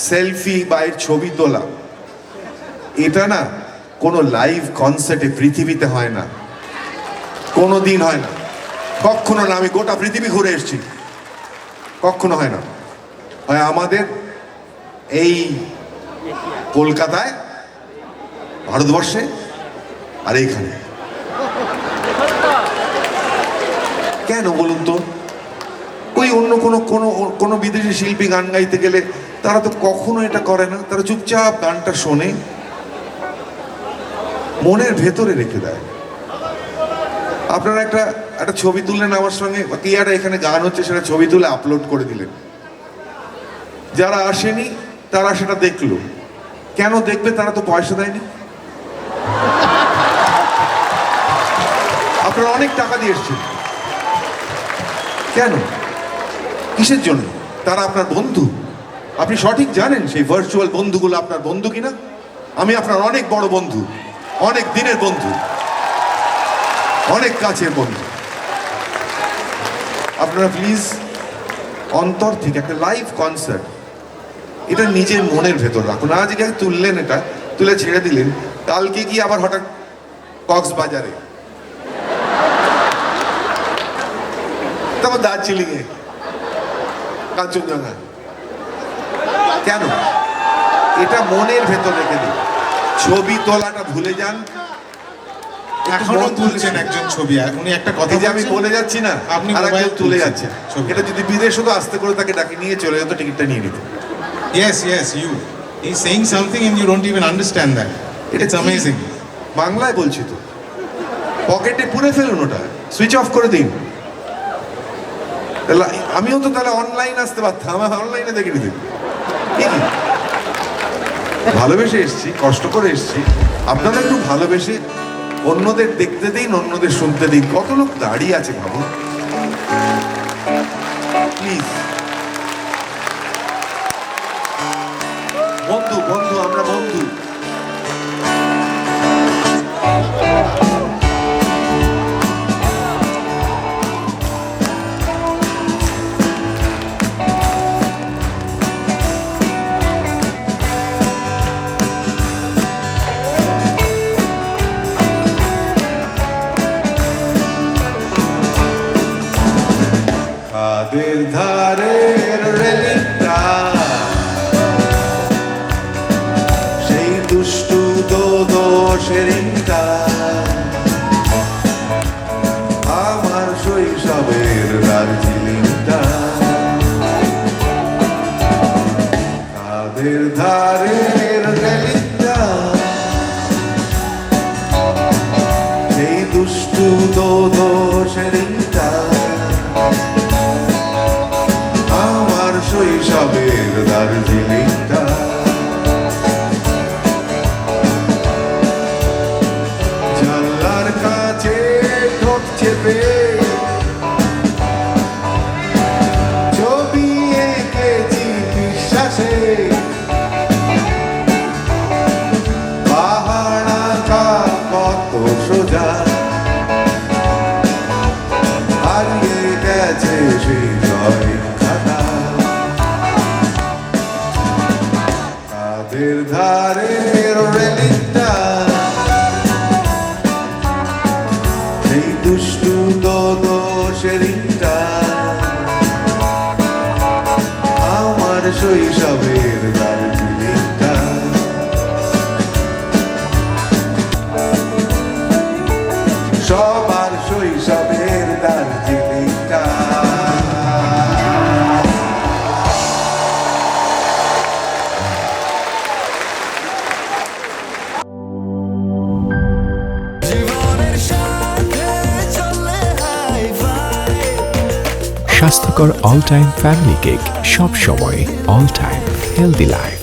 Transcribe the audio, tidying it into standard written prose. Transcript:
Selfie বা এর ছবি তোলা, এটা না কোনো লাইভ কনসার্টে পৃথিবীতে হয় না, কোনো দিন হয় না, কখনো না। আমি গোটা পৃথিবী ঘুরে এসেছি, কখনো হয় না। হয় আমাদের এই কলকাতায়, ভারতবর্ষে, আর এইখানে। কেন বলুন তো? ওই অন্য কোনো বিদেশি শিল্পী গান গাইতে গেলে তারা তো কখনো এটা করে না, তারা চুপচাপ গানটা শোনে, মনের ভেতরে রেখে দেয়। আপনারা একটা ছবি তুললেন আমার সঙ্গে, বা কি একটা এখানে গান হচ্ছে সেটা ছবি তুলে আপলোড করে দিলেন, যারা আসেনি তারা সেটা দেখলো। কেন দেখবে? তারা তো পয়সা দেয়নি। আপনারা অনেক টাকা দিয়ে এসছেন, কেন? কিসের জন্য? তারা আপনার বন্ধু? আপনি সঠিক জানেন সেই ভার্চুয়াল বন্ধুগুলো আপনার বন্ধু কিনা? আমি আপনার অনেক বড় বন্ধু, অনেক দিনের বন্ধু, অনেক কাছের বন্ধু। আপনারা প্লিজ অন্তর থেকে একটা লাইভ কনসার্ট এটা নিজের মনের ভেতর রাখুন। আজকে তুললেন, এটা তুলে ছেড়ে দিলেন, কালকে কি আবার হঠাৎ কক্সবাজারে, তারপর দার্জিলিংয়ে, কাঞ্চনজঙ্ঘা, কেন? এটা মনের ভেতর রেখে দিন। ছবি তোলাটা ভুলে যান। এখনো তুলছেন একজন ছবি, উনি একটা কথা যে আমি বলে যাচ্ছি না, আপনি আর মোবাইল একজন তুলে যাচ্ছে। এটা যদি বিদেশে তো আসতে করে তাকে ডাকে নিয়ে চলে যেত, টিকিটটা নিয়ে নিত। Yes, you. He's saying something and you don't even understand that. It's amazing. বাংলায় বলছি তো, পকেটে পুরে ফেলুন, ওটা সুইচ অফ করে দিন। আমিও তো তাহলে অনলাইন আসতে পারতাম, আমার অনলাইনে দেখে নিতে। ভালোবেসে এসছি, কষ্ট করে এসছি, আপনারা একটু ভালোবেসে অন্যদের দেখতে দিন, অন্যদের শুনতে দিন। কত লোক দাঁড়িয়ে আছে ভাবুন, প্লিজ। বন্ধু বন্ধু, আমরা বন্ধু। খাদের ধারের রেলিংটা, সেই দুষ্টু দোষেরিংটা, আমার শৈশবের দার্জিলিংটা। খাদের ধারের রেলিংটা, সেই দুষ্টু দোষেরিংটা, আমার শৈশবের দার্জিলিংটা। জানলার কাছে ঠোঁট চেপে ছবি এঁকেছি বিশ্বাসে, পাহাড় আঁকা কত সোজা, হারিয়ে গেছে সেই জয় খাতা। খাদের ধারের রেলিংটা, সেই দুষ্টু দোষেরিংটা, আমার শৈশবের দার্জিলিংটা। সবার শৈশবের দার্জিলিংটা। স্বাস্থ্যকর অল টাইম ফ্যামিলি কেক, সব সময় অল টাইম হেলদি লাইফ।